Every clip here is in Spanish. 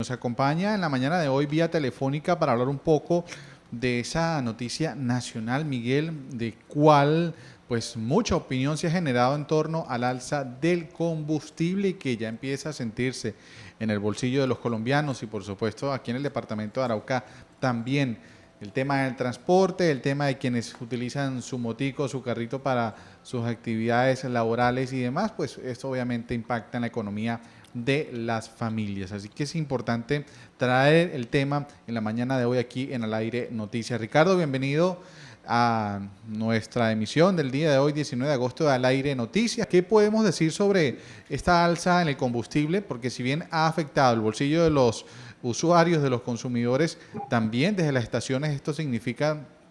Nos acompaña en la mañana de hoy vía telefónica para hablar un poco de esa noticia nacional, Miguel, de cuál pues mucha opinión se ha generado en torno al alza del combustible y que ya empieza a sentirse en el bolsillo de los colombianos y por supuesto aquí en el departamento de Arauca también. El tema del transporte, el tema de quienes utilizan su motico, su carrito para sus actividades laborales y demás, pues esto obviamente impacta en la economía de las familias. Así que es importante traer el tema en la mañana de hoy aquí en Al Aire Noticias. Ricardo, bienvenido a nuestra emisión del día de hoy, 19 de agosto de Al Aire Noticias. ¿Qué podemos decir sobre esta alza en el combustible? Porque si bien ha afectado el bolsillo de los usuarios, de los consumidores, también desde las estaciones esto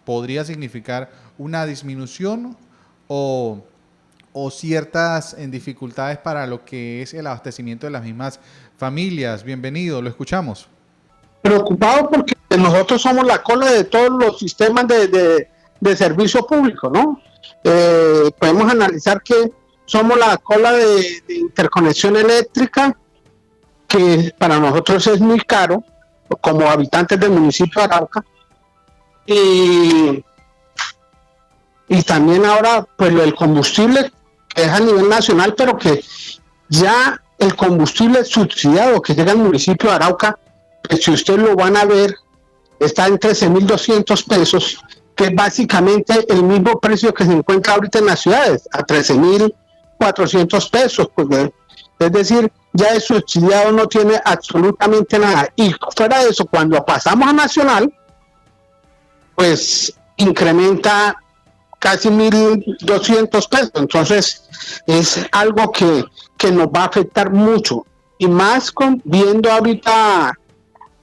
podría significar una disminución o ciertas dificultades para lo que es el abastecimiento de las mismas familias. Bienvenido, lo escuchamos. Preocupado porque nosotros somos la cola de todos los sistemas de servicio público, ¿no? Podemos analizar que somos la cola de interconexión eléctrica, que para nosotros es muy caro, como habitantes del municipio de Arauca, y también ahora, pues lo del combustible, que es a nivel nacional, pero que ya el combustible subsidiado que llega al municipio de Arauca, pues si ustedes lo van a ver, está en 13.200 pesos, que es básicamente el mismo precio que se encuentra ahorita en las ciudades, a 13.400 pesos. Pues, es decir, ya el subsidiado no tiene absolutamente nada. Y fuera de eso, cuando pasamos a nacional, pues incrementa casi 1.200 pesos. Entonces, es algo que nos va a afectar mucho. Y más viendo ahorita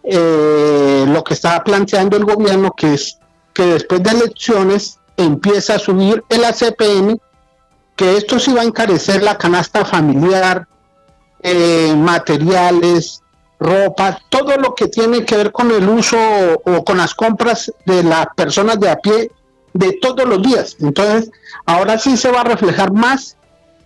lo que está planteando el gobierno, que es que después de elecciones empieza a subir el ACPM, que esto sí va a encarecer la canasta familiar, materiales, ropa, todo lo que tiene que ver con el uso o con las compras de las personas de a pie de todos los días. Entonces, ahora sí se va a reflejar más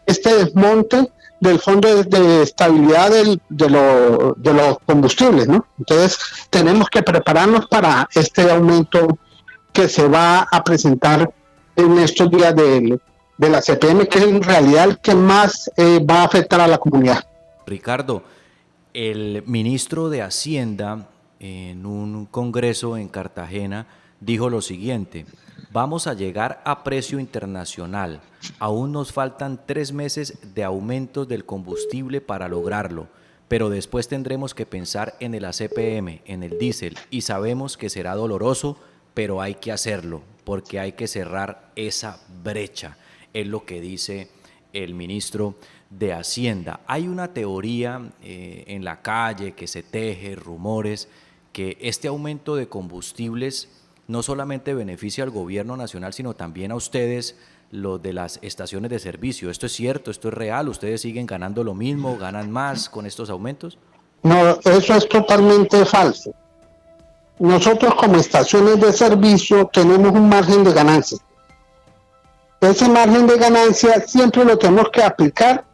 este desmonte del fondo de estabilidad de los combustibles, ¿no? Entonces, tenemos que prepararnos para este aumento que se va a presentar en estos días de la CPM, que es en realidad el que más va a afectar a la comunidad. Ricardo, el ministro de Hacienda en un congreso en Cartagena dijo lo siguiente: vamos a llegar a precio internacional, aún nos faltan 3 meses de aumentos del combustible para lograrlo, pero después tendremos que pensar en el ACPM, en el diésel, y sabemos que será doloroso, pero hay que hacerlo, porque hay que cerrar esa brecha, es lo que dice el ministro de Hacienda. Hay una teoría en la calle que se teje, rumores, que este aumento de combustibles no solamente beneficia al gobierno nacional, sino también a ustedes, los de las estaciones de servicio. ¿Esto es cierto? ¿Esto es real? ¿Ustedes siguen ganando lo mismo? ¿Ganan más con estos aumentos? No, eso es totalmente falso. Nosotros como estaciones de servicio tenemos un margen de ganancia. Ese margen de ganancia siempre lo tenemos que aplicar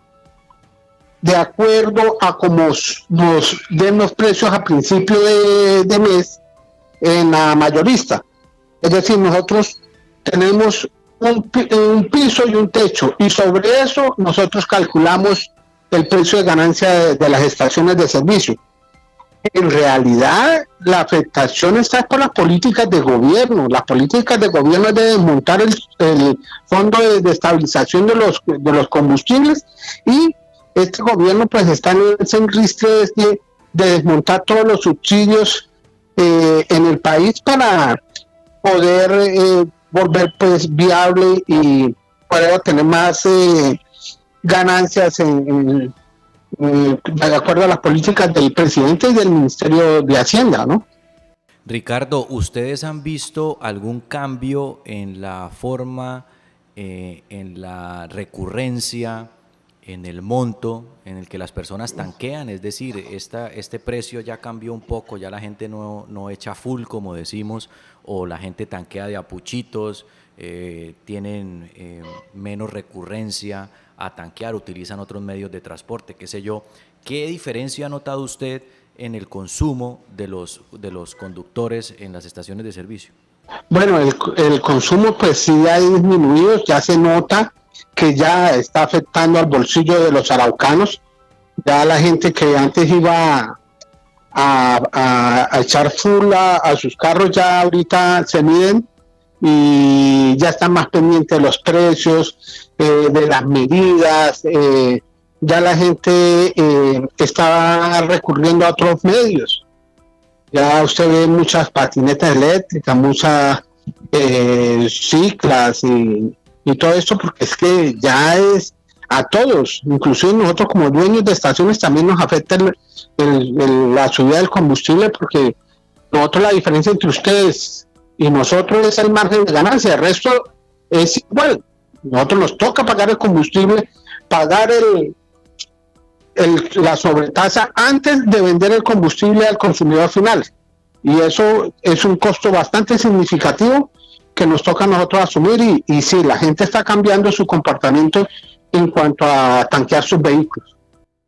de acuerdo a cómo nos den los precios a principio de mes en la mayorista. Es decir, nosotros tenemos un piso y un techo, y sobre eso nosotros calculamos el precio de ganancia de las estaciones de servicio. En realidad, la afectación está por las políticas de gobierno. Las políticas de gobierno es de desmontar el fondo de estabilización de los combustibles, y este gobierno pues está en ese enristre de desmontar todos los subsidios en el país para poder volver pues viable y poder obtener más ganancias de acuerdo a las políticas del presidente y del Ministerio de Hacienda, ¿no? Ricardo, ¿ustedes han visto algún cambio en la forma, en la recurrencia, en el monto en el que las personas tanquean? Es decir, este precio ya cambió un poco, ya la gente no echa full, como decimos, o la gente tanquea de a puchitos, tienen menos recurrencia a tanquear, utilizan otros medios de transporte, qué sé yo. ¿Qué diferencia ha notado usted en el consumo de los conductores en las estaciones de servicio? Bueno, el consumo pues sí ha disminuido, ya se nota que ya está afectando al bolsillo de los araucanos. Ya la gente que antes iba a echar full a sus carros ya ahorita se miden y ya están más pendientes de los precios, de las medidas. Ya la gente está recurriendo a otros medios. Ya usted ve muchas patinetas eléctricas, muchas ciclas y todo esto, porque es que ya es a todos, inclusive nosotros como dueños de estaciones también nos afecta la subida del combustible, porque nosotros, la diferencia entre ustedes y nosotros es el margen de ganancia, el resto es igual. Nosotros nos toca pagar el combustible, pagar la sobretasa antes de vender el combustible al consumidor final, y eso es un costo bastante significativo que nos toca a nosotros asumir, y sí, la gente está cambiando su comportamiento en cuanto a tanquear sus vehículos.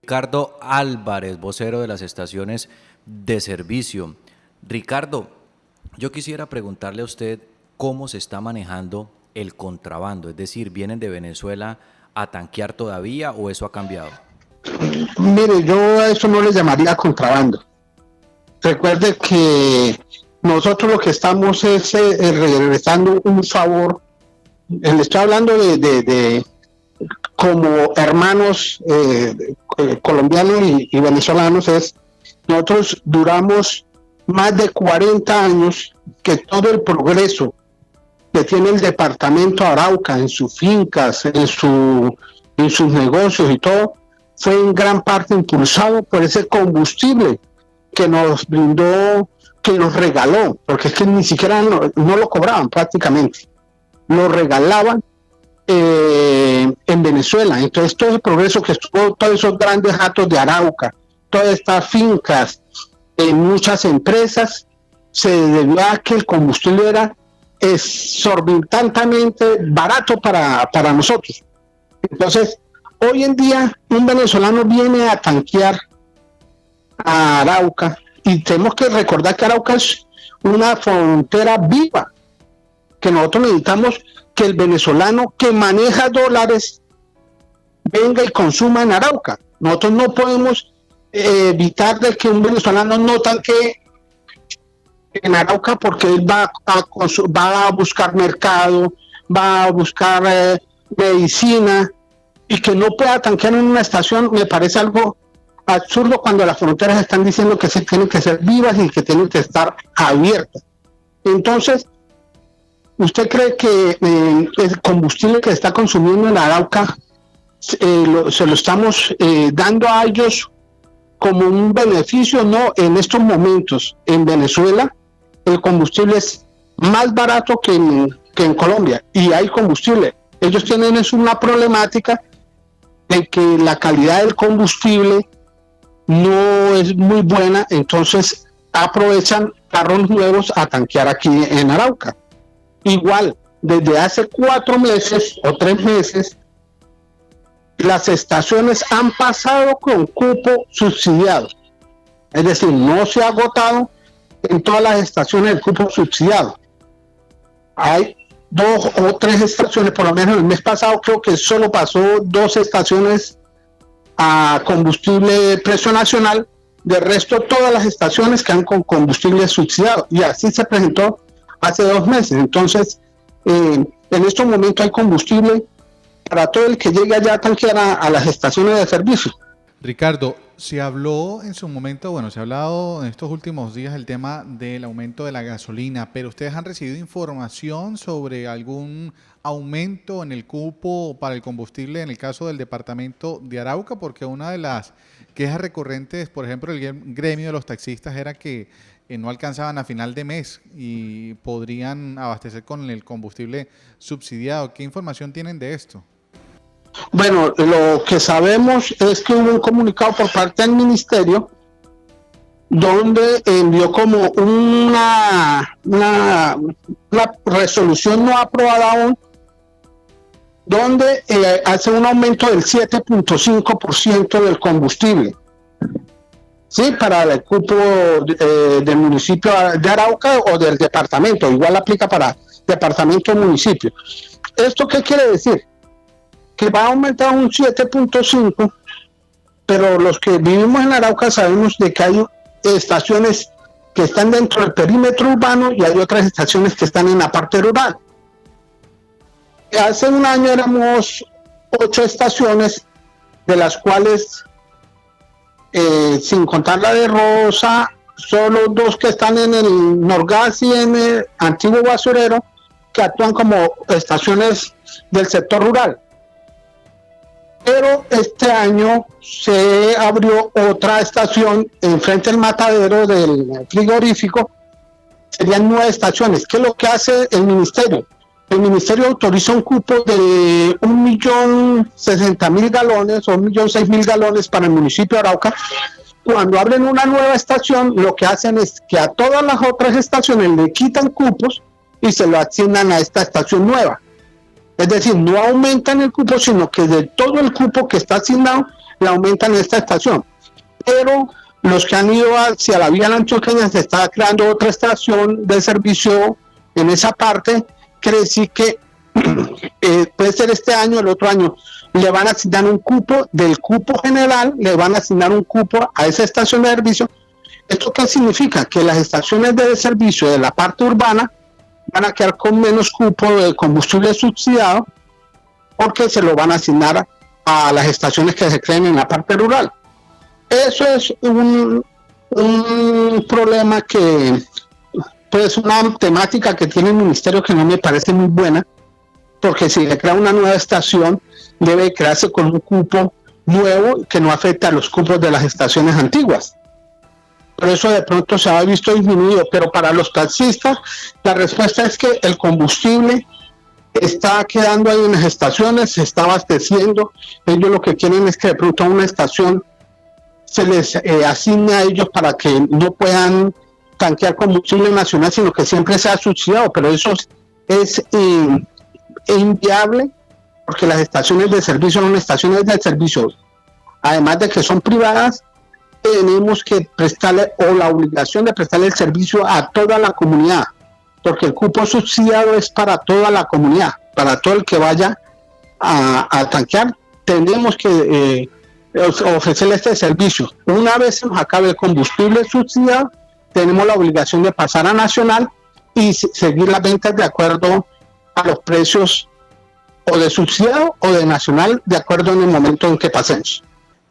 Ricardo Álvarez, vocero de las estaciones de servicio. Ricardo, yo quisiera preguntarle a usted cómo se está manejando el contrabando, es decir, ¿vienen de Venezuela a tanquear todavía o eso ha cambiado? Mire, yo a eso no le llamaría contrabando. Recuerde que nosotros lo que estamos es regresando un favor. Le estoy hablando de como hermanos colombianos y venezolanos. Nosotros duramos más de 40 años que todo el progreso que tiene el departamento Arauca en sus fincas, en sus negocios y todo, fue en gran parte impulsado por ese combustible que nos brindó, que nos regaló, porque es que ni siquiera no lo cobraban prácticamente, lo regalaban en Venezuela. Entonces todo el progreso que estuvo, todos esos grandes hatos de Arauca, todas estas fincas, muchas empresas, se debió a que el combustible era exorbitantemente barato para nosotros. Entonces, hoy en día un venezolano viene a tanquear a Arauca, y tenemos que recordar que Arauca es una frontera viva, que nosotros necesitamos que el venezolano que maneja dólares venga y consuma en Arauca. Nosotros no podemos evitar de que un venezolano no tanquee en Arauca, porque él va a buscar mercado, va a buscar medicina, y que no pueda tanquear en una estación me parece algo absurdo, cuando las fronteras están diciendo que se tienen que ser vivas y que tienen que estar abiertas. Entonces, ¿usted cree que el combustible que está consumiendo en Arauca se lo estamos dando a ellos como un beneficio? No, en estos momentos en Venezuela el combustible es más barato que en Colombia, y hay combustible. Ellos tienen una problemática de que la calidad del combustible no es muy buena, entonces aprovechan carros nuevos a tanquear aquí en Arauca. Igual, desde hace 4 meses o 3 meses, las estaciones han pasado con cupo subsidiado. Es decir, no se ha agotado en todas las estaciones el cupo subsidiado. Hay 2 o 3 estaciones, por lo menos el mes pasado creo que solo pasó 2 estaciones a combustible de precio nacional. De resto, todas las estaciones quedan con combustible subsidiado, y así se presentó hace 2 meses. Entonces, en estos momentos hay combustible para todo el que llegue allá a tanquear a las estaciones de servicio. Ricardo, se habló en su momento, bueno, se ha hablado en estos últimos días el tema del aumento de la gasolina, pero ¿ustedes han recibido información sobre algún aumento en el cupo para el combustible en el caso del departamento de Arauca? Porque una de las quejas recurrentes, por ejemplo, el gremio de los taxistas, era que no alcanzaban a final de mes y podrían abastecer con el combustible subsidiado. ¿Qué información tienen de esto? Bueno, lo que sabemos es que hubo un comunicado por parte del ministerio donde envió como una resolución no aprobada aún, donde hace un aumento del 7.5% del combustible. ¿sí? Para el cupo del municipio de Arauca o del departamento, igual aplica para departamento o municipio. ¿Esto qué quiere decir? Que va a aumentar un 7.5, pero los que vivimos en Arauca sabemos de que hay estaciones que están dentro del perímetro urbano y hay otras estaciones que están en la parte rural. Hace un año éramos 8 estaciones, de las cuales, sin contar la de Rosa, solo 2 que están en el Norgas y en el antiguo basurero, que actúan como estaciones del sector rural. Pero este año se abrió otra estación enfrente del matadero del frigorífico. Serían 9 estaciones. ¿Qué es lo que hace el ministerio? El ministerio autoriza un cupo de 1.060.000 galones o 1.006.000 galones para el municipio de Arauca. Cuando abren una nueva estación, lo que hacen es que a todas las otras estaciones le quitan cupos y se lo asignan a esta estación nueva. Es decir, no aumentan el cupo, sino que de todo el cupo que está asignado, le aumentan esta estación. Pero los que han ido hacia la vía antioqueña, se está creando otra estación de servicio en esa parte. Quiere decir que puede ser este año, el otro año, le van a asignar un cupo, del cupo general, le van a asignar un cupo a esa estación de servicio. ¿Esto qué significa? Que las estaciones de servicio de la parte urbana van a quedar con menos cupo de combustible subsidiado, porque se lo van a asignar a las estaciones que se creen en la parte rural. Eso es un problema que, pues, una temática que tiene el ministerio que no me parece muy buena, porque si le crea una nueva estación, debe crearse con un cupo nuevo que no afecte a los cupos de las estaciones antiguas. Por eso de pronto se ha visto disminuido, pero para los taxistas la respuesta es que el combustible está quedando ahí en las estaciones, se está abasteciendo. Ellos lo que quieren es que de pronto a una estación se les asigne a ellos para que no puedan tanquear combustible nacional, sino que siempre sea subsidiado, pero eso es inviable, porque las estaciones de servicio son estaciones de servicio, además de que son privadas. Tenemos que prestarle, o la obligación de prestarle el servicio a toda la comunidad, porque el cupo subsidiado es para toda la comunidad, para todo el que vaya a tanquear. Tenemos que ofrecerle este servicio. Una vez se nos acabe el combustible subsidiado, tenemos la obligación de pasar a nacional y seguir las ventas de acuerdo a los precios o de subsidiado o de nacional, de acuerdo en el momento en que pasemos.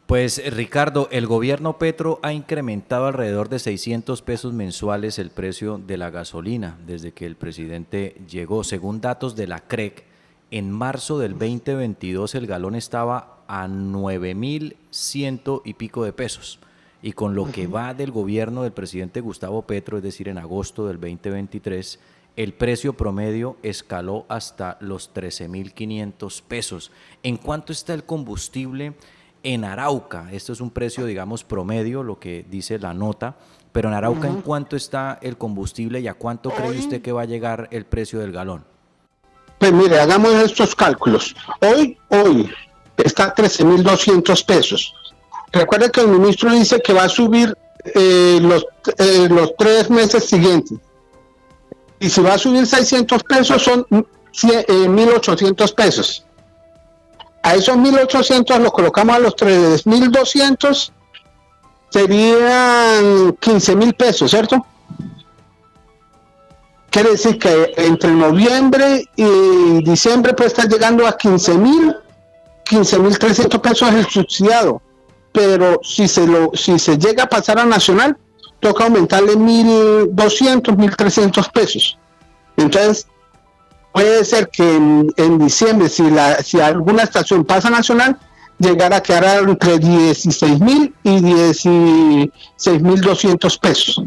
Pues Ricardo, el gobierno Petro ha incrementado alrededor de 600 pesos mensuales el precio de la gasolina desde que el presidente llegó. Según datos de la CREC, en marzo del 2022 el galón estaba a 9.100 y pico de pesos. Y con lo que va del gobierno del presidente Gustavo Petro, es decir, en agosto del 2023, el precio promedio escaló hasta los 13.500 pesos. ¿En cuánto está el combustible en Arauca? Esto es un precio, digamos, promedio, lo que dice la nota, pero en Arauca, ¿en cuánto está el combustible y a cuánto cree usted que va a llegar el precio del galón? Pues mire, hagamos estos cálculos. Hoy está a 13.200 pesos. Recuerde que el ministro dice que va a subir los 3 meses siguientes. Y si va a subir 600 pesos, son 1.800 pesos. A esos 1.800 los colocamos a los 3.200, serían 15.000 pesos, ¿cierto? Quiere decir que entre noviembre y diciembre puede estar llegando a 15.300 pesos el subsidiado. Pero si se llega a pasar a nacional, toca aumentarle 1.200, 1.300 pesos. Entonces, puede ser que en diciembre, si alguna estación pasa nacional, llegar a quedar entre 16.000 y 16.200 pesos.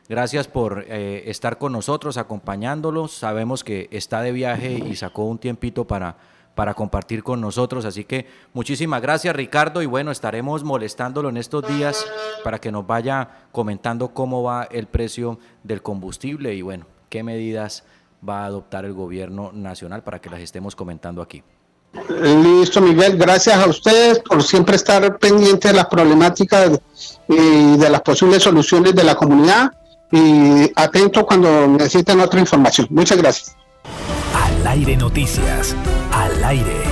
Gracias por estar con nosotros, acompañándolos. Sabemos que está de viaje y sacó un tiempito para compartir con nosotros, así que muchísimas gracias, Ricardo, y bueno, estaremos molestándolo en estos días para que nos vaya comentando cómo va el precio del combustible y bueno, qué medidas va a adoptar el gobierno nacional para que las estemos comentando aquí. Listo, Miguel. Gracias a ustedes por siempre estar pendientes de las problemáticas y de las posibles soluciones de la comunidad y atento cuando necesiten otra información. Muchas gracias. Al aire noticias. Al aire.